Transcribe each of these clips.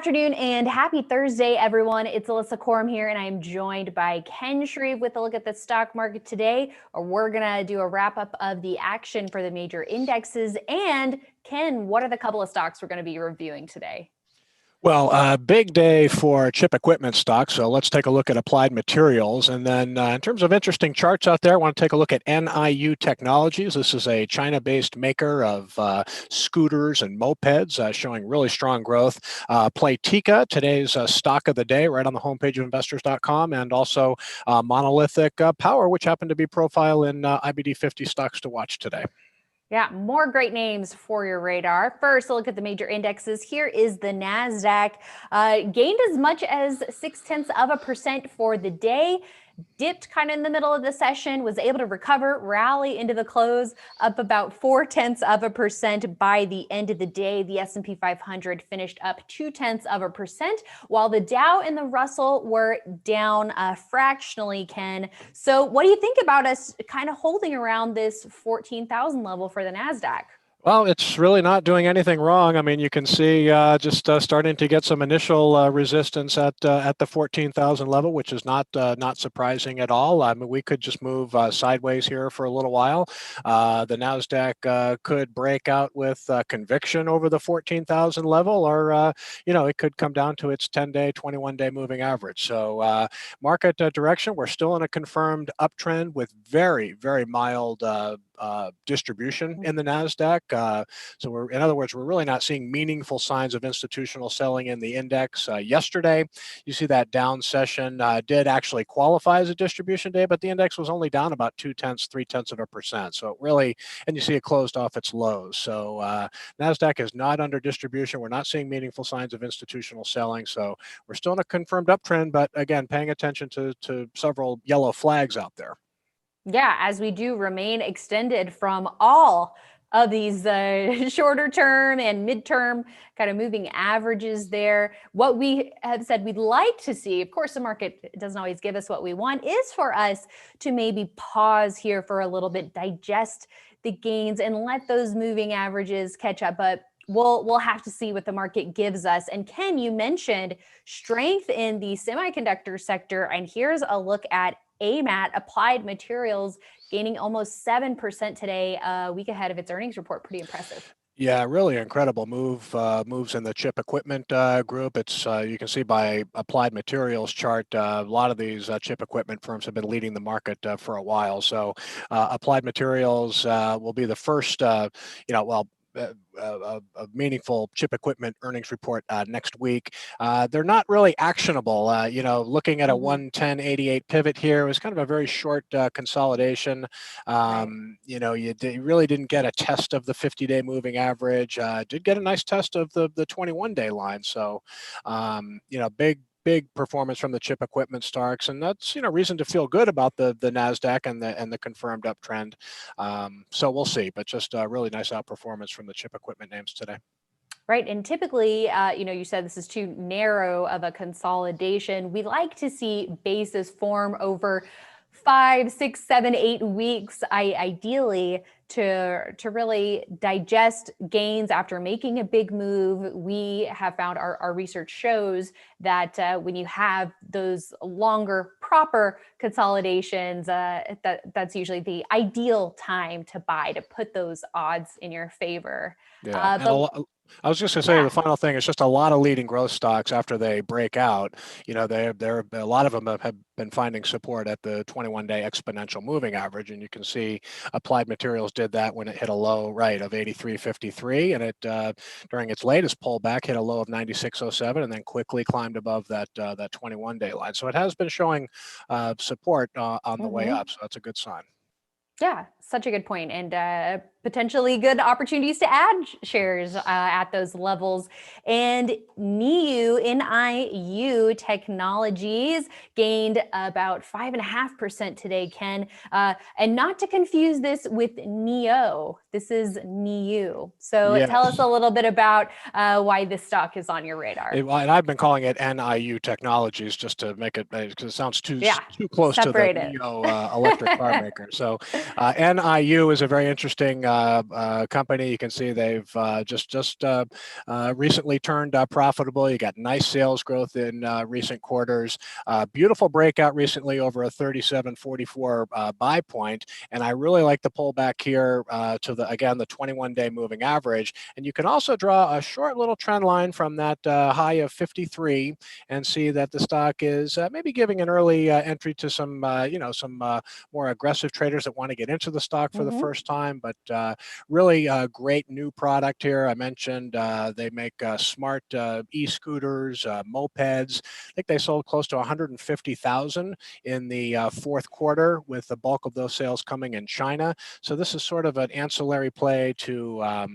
afternoon and happy Thursday, everyone. It's Alyssa Corum here, and I'm joined by Ken Shreve with a look at the stock market today. We're going to do a wrap up of the action for the major indexes. And Ken, what are the couple of stocks we're going to be reviewing today? Well, big day for chip equipment stocks. So let's take a look at Applied Materials. And then in terms of interesting charts out there, I want to take a look at NIU Technologies. This is a China-based maker of scooters and mopeds showing really strong growth. Playtika, today's stock of the day, right on the homepage of investors.com, and also Monolithic Power, which happened to be profile in IBD 50 stocks to watch today. Yeah, more great names for your radar. First, a look at the major indexes. Here is the Nasdaq. Gained as much as 0.6% for the day. Dipped kind of in the middle of the session, was able to recover, rally into the close, up about 0.4% by the end of the day. The S&P 500 finished up 0.2%, while the Dow and the Russell were down fractionally, Ken. So what do you think about us kind of holding around this 14,000 level for the Nasdaq? Well, it's really not doing anything wrong. I mean, you can see just starting to get some initial resistance at the 14,000 level, which is not surprising at all. I mean, we could just move sideways here for a little while. The Nasdaq could break out with conviction over the 14,000 level, or it could come down to its 10-day, 21-day moving average. So market direction, we're still in a confirmed uptrend with very, very mild distribution in the Nasdaq. So in other words, we're really not seeing meaningful signs of institutional selling in the index. Yesterday, you see that down session did actually qualify as a distribution day, but the index was only down about 0.2%. So it really, and you see it closed off its lows. So Nasdaq is not under distribution. We're not seeing meaningful signs of institutional selling. So we're still in a confirmed uptrend, but again, paying attention to several yellow flags out there. Yeah, as we do remain extended from all of these shorter term and midterm kind of moving averages there. What we have said we'd like to see, of course, the market doesn't always give us what we want, is for us to maybe pause here for a little bit, digest the gains and let those moving averages catch up. But we'll have to see what the market gives us. And Ken, you mentioned strength in the semiconductor sector, and here's a look at AMAT, Applied Materials, gaining almost 7% today, a week ahead of its earnings report. Pretty impressive. Yeah, really incredible moves in the chip equipment group. It's you can see by Applied Materials chart, a lot of these chip equipment firms have been leading the market for a while. So Applied Materials will be the first, a meaningful chip equipment earnings report next week. They're not really actionable. Looking at a 110.88 pivot here, it was kind of a very short consolidation. You really didn't get a test of the 50-day moving average. Did get a nice test of the 21-day line. So, big performance from the chip equipment stocks, and that's reason to feel good about the Nasdaq and the confirmed uptrend. So we'll see, but just a really nice outperformance from the chip equipment names today. Right, and typically, you said this is too narrow of a consolidation. We like to see bases form over 5, 6, 7, 8 weeks, ideally, to really digest gains after making a big move. We have found our research shows that when you have those longer, proper consolidations, that's usually the ideal time to buy, to put those odds in your favor. Yeah, I was just going to say, the final thing is just a lot of leading growth stocks after they break out. A lot of them have been finding support at the 21-day exponential moving average, and you can see Applied Materials did that when it hit a low of 83.53, and it during its latest pullback hit a low of 96.07, and then quickly climbed above that 21-day line. So it has been showing support on the way up. So that's a good sign. Yeah, such a good point, and potentially good opportunities to add shares at those levels. And NIU Technologies gained about 5.5% today, Ken. And not to confuse this with NIO, this is NIU. So tell us a little bit about why this stock is on your radar. And I've been calling it NIU Technologies just to make it, because it sounds too close to the NIO electric car maker. So NIU is a very interesting company. You can see they've just recently turned profitable. You got nice sales growth in recent quarters. Beautiful breakout recently over a 37.44 buy point, and I really like the pullback here to the 21-day moving average. And you can also draw a short little trend line from that high of 53 and see that the stock is maybe giving an early entry to some some more aggressive traders that want to get into the stock for the first time. But really great new product here. I mentioned they make smart e-scooters, mopeds. I think they sold close to 150,000 in the fourth quarter, with the bulk of those sales coming in China. So this is sort of an ancillary play to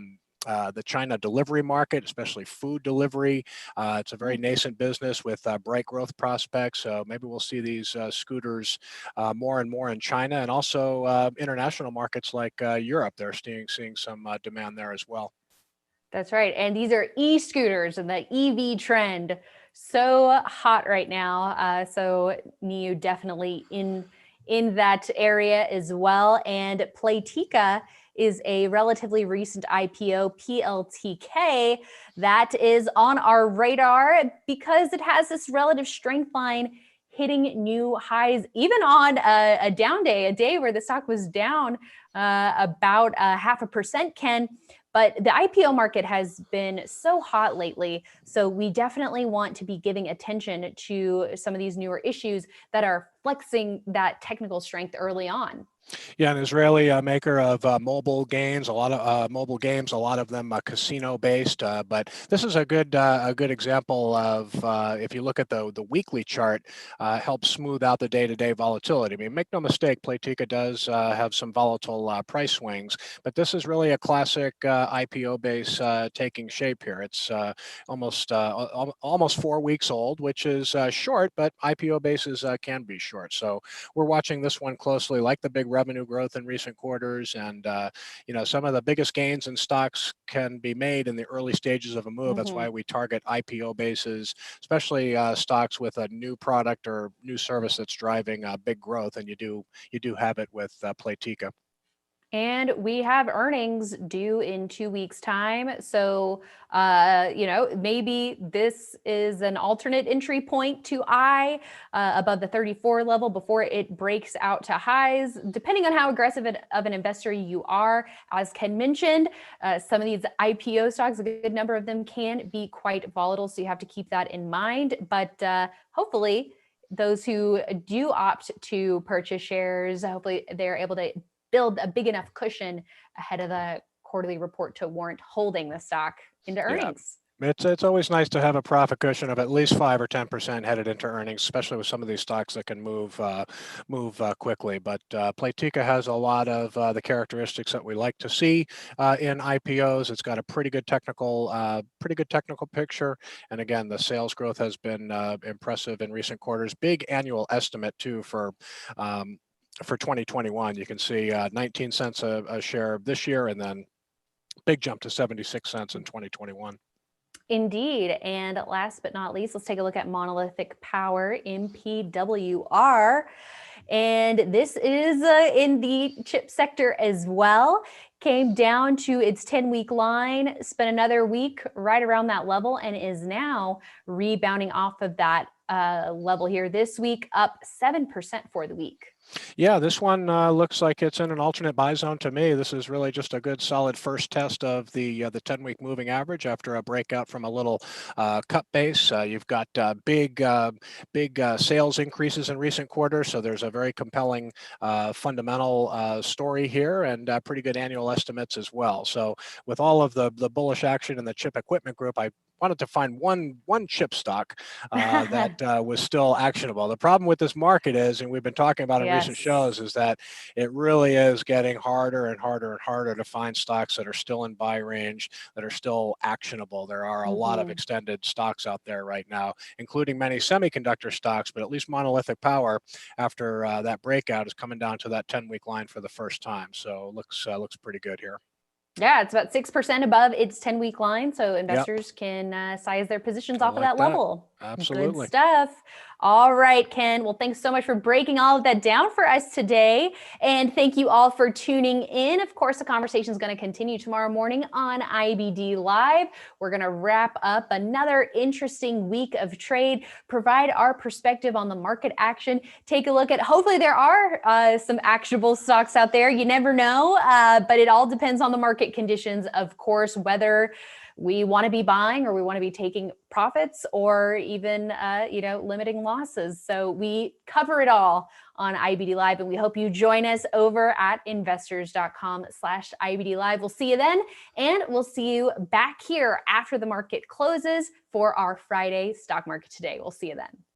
the China delivery market, especially food delivery. It's a very nascent business with bright growth prospects. So maybe we'll see these scooters more and more in China, and also international markets like Europe. They're seeing some demand there as well. That's right. And these are e-scooters, and the EV trend, so hot right now. So NIU definitely in that area as well. And Playtika is a relatively recent IPO, PLTK, that is on our radar because it has this relative strength line hitting new highs, even on a down day, a day where the stock was down about 0.5%, Ken. But the IPO market has been so hot lately. So we definitely want to be giving attention to some of these newer issues that are flexing that technical strength early on. Yeah, an Israeli maker of mobile games, a lot of mobile games, a lot of them casino based. But this is a good example of if you look at the weekly chart, helps smooth out the day-to-day volatility. I mean, make no mistake, Playtika does have some volatile price swings, but this is really a classic IPO base taking shape here. It's almost 4 weeks old, which is short, but IPO bases can be short. So we're watching this one closely, like the big revenue growth in recent quarters. And some of the biggest gains in stocks can be made in the early stages of a move. That's why we target IPO bases, especially stocks with a new product or new service that's driving big growth. And you do have it with Playtika. And we have earnings due in 2 weeks' time. So, maybe this is an alternate entry point to above the 34 level before it breaks out to highs, depending on how aggressive of an investor you are. As Ken mentioned, some of these IPO stocks, a good number of them can be quite volatile. So you have to keep that in mind. But hopefully, those who do opt to purchase shares, hopefully they're able to build a big enough cushion ahead of the quarterly report to warrant holding the stock into earnings. Yeah. It's always nice to have a profit cushion of at least 5 or 10% headed into earnings, especially with some of these stocks that can move quickly. But Playtika has a lot of the characteristics that we like to see in IPOs. It's got a pretty good technical picture, and again, the sales growth has been impressive in recent quarters. Big annual estimate too for 2021. You can see 19 cents a share this year, and then big jump to 76 cents in 2021. Indeed. And last but not least, let's take a look at Monolithic Power, MPWR. And this is in the chip sector as well. Came down to its 10-week line, spent another week right around that level, and is now rebounding off of that level here this week, up 7% for the week. Yeah, this one looks like it's in an alternate buy zone to me. This is really just a good solid first test of the 10-week moving average after a breakout from a little cut base. You've got big sales increases in recent quarters, so there's a very compelling fundamental story here, and pretty good annual estimates as well. So with all of the bullish action in the chip equipment group, I wanted to find one chip stock that was still actionable. The problem with this market is, and we've been talking about in recent shows, is that it really is getting harder and harder and harder to find stocks that are still in buy range, that are still actionable. There are a lot of extended stocks out there right now, including many semiconductor stocks, but at least Monolithic Power, after that breakout, is coming down to that 10-week line for the first time. So looks pretty good here. Yeah, it's about 6% above its 10-week line, so investors can size their positions off of that level. Good Absolutely. stuff. All right, Ken. Well, thanks so much for breaking all of that down for us today. And thank you all for tuning in. Of course, the conversation is going to continue tomorrow morning on IBD Live. We're going to wrap up another interesting week of trade, provide our perspective on the market action, take a look at, hopefully there are some actionable stocks out there. You never know, but it all depends on the market conditions, of course, whether we want to be buying or we want to be taking profits or even limiting losses. So we cover it all on IBD Live, and we hope you join us over at investors.com/IBD Live. We'll see you then, and we'll see you back here after the market closes for our Friday Stock Market Today. We'll see you then.